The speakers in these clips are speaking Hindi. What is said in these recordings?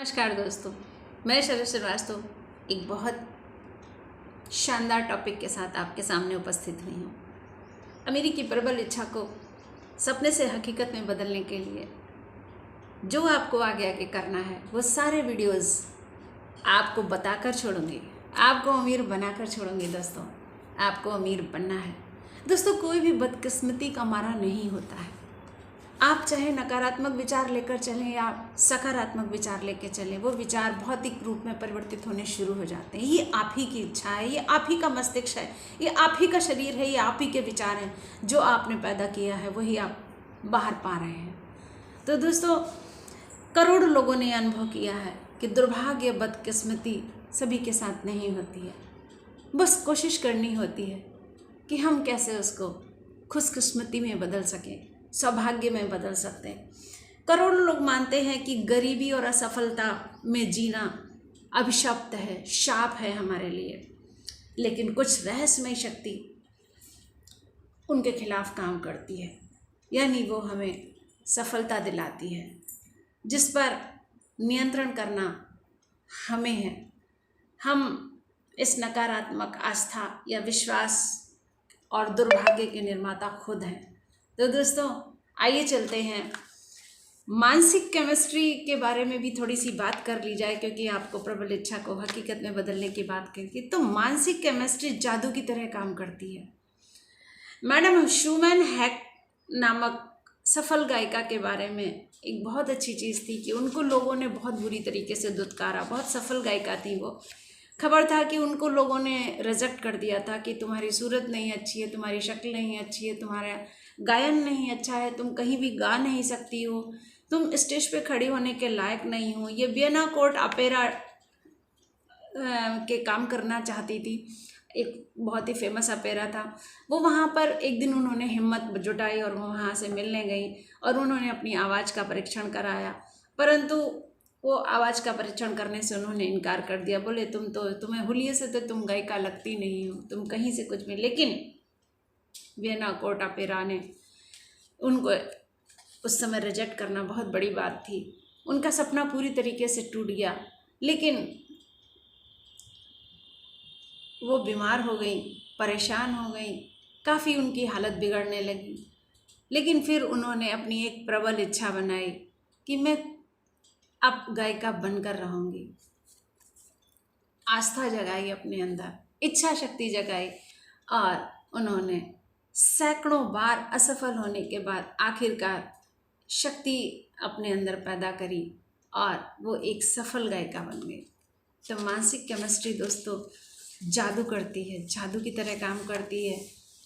नमस्कार दोस्तों, मैं शरद श्रीवास्तव एक बहुत शानदार टॉपिक के साथ आपके सामने उपस्थित हुई हूँ। अमीरी की प्रबल इच्छा को सपने से हकीकत में बदलने के लिए जो आपको आगे आगे करना है वो सारे वीडियोस आपको बताकर छोड़ूंगी, आपको अमीर बनाकर छोड़ूंगी। दोस्तों, आपको अमीर बनना है। दोस्तों, कोई भी बदकिस्मती का मारा नहीं होता है। आप चाहे नकारात्मक विचार लेकर चलें या सकारात्मक विचार लेकर चलें, वो विचार भौतिक रूप में परिवर्तित होने शुरू हो जाते हैं। ये आप ही की इच्छा है, ये आप ही का मस्तिष्क है, ये आप ही का शरीर है, ये आप ही के विचार हैं। जो आपने पैदा किया है वही आप बाहर पा रहे हैं। तो दोस्तों, करोड़ों लोगों ने अनुभव किया है कि दुर्भाग्य, बदकिस्मती सभी के साथ नहीं होती है। बस कोशिश करनी होती है कि हम कैसे उसको खुशकिस्मती में बदल सकें, सौभाग्य में बदल सकते हैं। करोड़ों लोग मानते हैं कि गरीबी और असफलता में जीना अभिशप्त है, शाप है हमारे लिए, लेकिन कुछ रहस्यमय शक्ति उनके खिलाफ काम करती है, यानी वो हमें सफलता दिलाती है, जिस पर नियंत्रण करना हमें है। हम इस नकारात्मक आस्था या विश्वास और दुर्भाग्य के निर्माता खुद हैं। तो दोस्तों, आइए चलते हैं मानसिक केमिस्ट्री के बारे में भी थोड़ी सी बात कर ली जाए, क्योंकि आपको प्रबल इच्छा को हकीकत में बदलने की बात करेंगे तो मानसिक केमिस्ट्री जादू की तरह काम करती है। मैडम शूमैन हैक नामक सफल गायिका के बारे में एक बहुत अच्छी चीज़ थी कि उनको लोगों ने बहुत बुरी तरीके से दुत्कारा। बहुत सफल गायिका थी वो। खबर था कि उनको लोगों ने रिजेक्ट कर दिया था कि तुम्हारी सूरत नहीं अच्छी है, तुम्हारी शक्ल नहीं अच्छी है, तुम्हारा गायन नहीं अच्छा है, तुम कहीं भी गा नहीं सकती हो, तुम स्टेज पे खड़ी होने के लायक नहीं हो। ये वियना कोर्ट अपेरा के काम करना चाहती थी। एक बहुत ही फेमस अपेरा था वो। वहाँ पर एक दिन उन्होंने हिम्मत जुटाई और वो वहाँ से मिलने गई और उन्होंने अपनी आवाज़ का परीक्षण कराया, परंतु वो आवाज़ का परीक्षण करने से उन्होंने इनकार कर दिया। बोले तुम्हें हुलिये से तो तुम गायिका लगती नहीं हो, तुम कहीं से कुछ भी। लेकिन वियना कोर्ट अपेरा ने उनको उस समय रिजेक्ट करना बहुत बड़ी बात थी। उनका सपना पूरी तरीके से टूट गया, लेकिन वो बीमार हो गई, परेशान हो गई, काफ़ी उनकी हालत बिगड़ने लगी। लेकिन फिर उन्होंने अपनी एक प्रबल इच्छा बनाई कि मैं अब गायिका बनकर रहूँगी। आस्था जगाई अपने अंदर, इच्छा शक्ति जगाई और उन्होंने सैकड़ों बार असफल होने के बाद आखिरकार शक्ति अपने अंदर पैदा करी और वो एक सफल गायिका बन गई। तो मानसिक केमिस्ट्री दोस्तों जादू करती है, जादू की तरह काम करती है।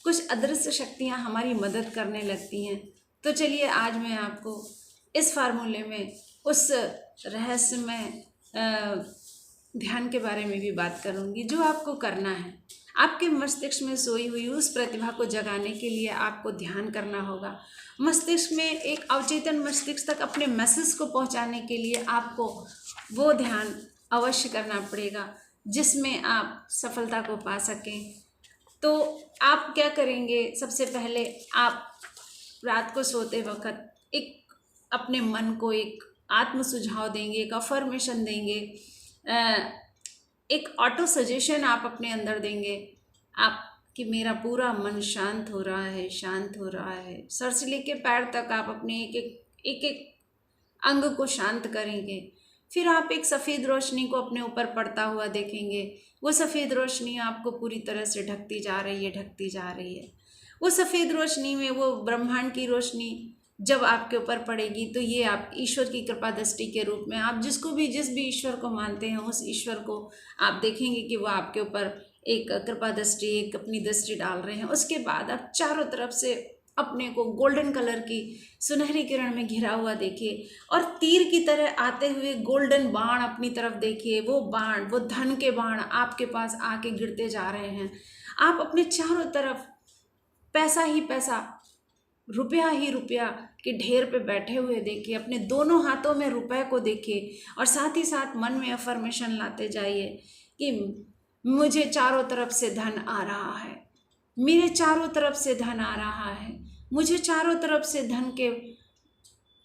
कुछ अदृश्य शक्तियाँ हमारी मदद करने लगती हैं। तो चलिए आज मैं आपको इस फार्मूले में उस रहस्यमय ध्यान के बारे में भी बात करूंगी जो आपको करना है। आपके मस्तिष्क में सोई हुई उस प्रतिभा को जगाने के लिए आपको ध्यान करना होगा। मस्तिष्क में एक अवचेतन मस्तिष्क तक अपने मैसेज को पहुंचाने के लिए आपको वो ध्यान अवश्य करना पड़ेगा जिसमें आप सफलता को पा सकें। तो आप क्या करेंगे? सबसे पहले आप रात को सोते वक्त एक अपने मन को एक आत्म सुझाव देंगे, एक अफर्मेशन देंगे, एक ऑटो सजेशन आप अपने अंदर देंगे आप कि मेरा पूरा मन शांत हो रहा है, शांत हो रहा है। सर से लेके पैर तक आप अपने एक एक अंग को शांत करेंगे। फिर आप एक सफ़ेद रोशनी को अपने ऊपर पड़ता हुआ देखेंगे। वो सफ़ेद रोशनी आपको पूरी तरह से ढकती जा रही है, ढकती जा रही है। वो सफ़ेद रोशनी में वो ब्रह्मांड की रोशनी जब आपके ऊपर पड़ेगी तो ये आप ईश्वर की कृपा दृष्टि के रूप में आप जिस भी ईश्वर को मानते हैं उस ईश्वर को आप देखेंगे कि वो आपके ऊपर एक कृपा दृष्टि, एक अपनी दृष्टि डाल रहे हैं। उसके बाद आप चारों तरफ से अपने को गोल्डन कलर की सुनहरी किरण में घिरा हुआ देखिए और तीर की तरह आते हुए गोल्डन बाण अपनी तरफ देखिए। वो बाण, वो धन के बाण आपके पास आके गिरते जा रहे हैं। आप अपने चारों तरफ पैसा ही पैसा, रुपया ही रुपया के ढेर पे बैठे हुए देखिए। अपने दोनों हाथों में रुपए को देखिए और साथ ही साथ मन में अफर्मेशन लाते जाइए कि मुझे चारों तरफ से धन आ रहा है, मेरे चारों तरफ से धन आ रहा है, मुझे चारों तरफ से धन के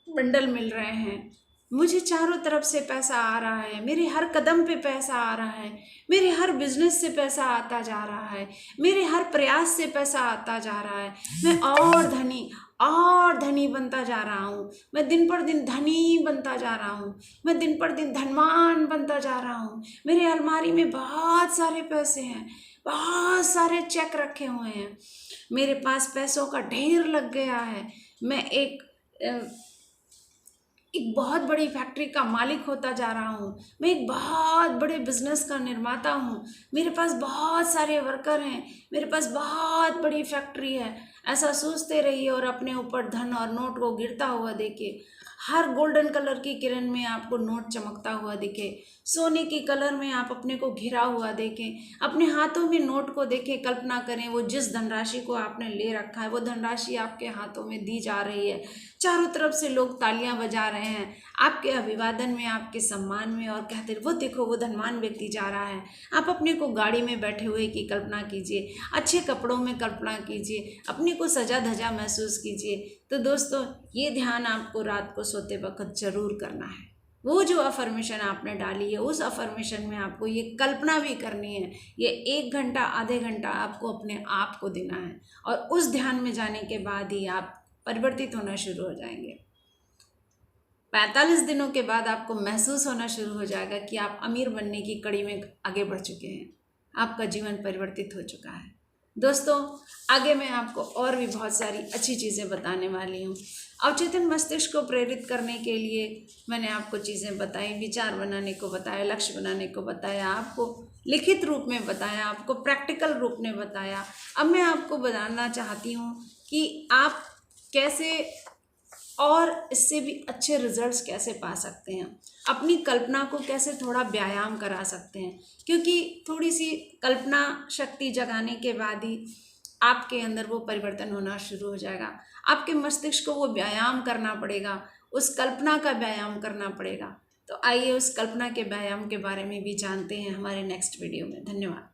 बंडल मिल रहे हैं। मुझे चारों तरफ से पैसा आ रहा है, मेरे हर कदम पे पैसा आ रहा है, मेरे हर बिजनेस से पैसा आता जा रहा है, मेरे हर प्रयास से पैसा आता जा रहा है, मैं और धनी बनता जा रहा हूँ, मैं दिन पर दिन धनी बनता जा रहा हूँ, मैं दिन पर दिन धनवान बनता जा रहा हूँ, मेरे अलमारी में बहुत सारे पैसे हैं, बहुत सारे चेक रखे हुए हैं, मेरे पास पैसों का ढेर लग गया है, मैं एक बहुत बड़ी फैक्ट्री का मालिक होता जा रहा हूँ, मैं एक बहुत बड़े बिजनेस का निर्माता हूँ, मेरे पास बहुत सारे वर्कर हैं, मेरे पास बहुत बड़ी फैक्ट्री है। ऐसा सोचते रहिए और अपने ऊपर धन और नोट को गिरता हुआ देखिए। हर गोल्डन कलर की किरण में आपको नोट चमकता हुआ दिखे, सोने की कलर में आप अपने को घिरा हुआ देखें, अपने हाथों में नोट को देखें, कल्पना करें वो जिस धनराशि को आपने ले रखा है वो धनराशि आपके हाथों में दी जा रही है, चारों तरफ से लोग तालियां बजा रहे हैं आपके अभिवादन में, आपके सम्मान में, और कहते वो देखो वो धनवान व्यक्ति जा रहा है। आप अपने को गाड़ी में बैठे हुए की कल्पना कीजिए, अच्छे कपड़ों में कल्पना कीजिए, अपने को सजा धजा महसूस कीजिए। तो दोस्तों ये ध्यान आपको रात को सोते वक्त जरूर करना है। वो जो अफर्मेशन आपने डाली है उस अफर्मेशन में आपको ये कल्पना भी करनी है, ये 1 घंटा आधे घंटा आपको अपने आप को देना है, और उस ध्यान में जाने के बाद ही आप परिवर्तित होना शुरू हो जाएंगे। 45 दिनों के बाद आपको महसूस होना शुरू हो जाएगा कि आप अमीर बनने की कड़ी में आगे बढ़ चुके हैं, आपका जीवन परिवर्तित हो चुका है। दोस्तों आगे मैं आपको और भी बहुत सारी अच्छी चीज़ें बताने वाली हूँ। अवचेतन मस्तिष्क को प्रेरित करने के लिए मैंने आपको चीज़ें बताई, विचार बनाने को बताया, लक्ष्य बनाने को बताया, आपको लिखित रूप में बताया, आपको प्रैक्टिकल रूप में बताया। अब मैं आपको बताना चाहती हूँ कि आप कैसे और इससे भी अच्छे रिजल्ट्स कैसे पा सकते हैं, अपनी कल्पना को कैसे थोड़ा व्यायाम करा सकते हैं, क्योंकि थोड़ी सी कल्पना शक्ति जगाने के बाद ही आपके अंदर वो परिवर्तन होना शुरू हो जाएगा। आपके मस्तिष्क को वो व्यायाम करना पड़ेगा, उस कल्पना का व्यायाम करना पड़ेगा। तो आइए उस कल्पना के व्यायाम के बारे में भी जानते हैं हमारे नेक्स्ट वीडियो में। धन्यवाद।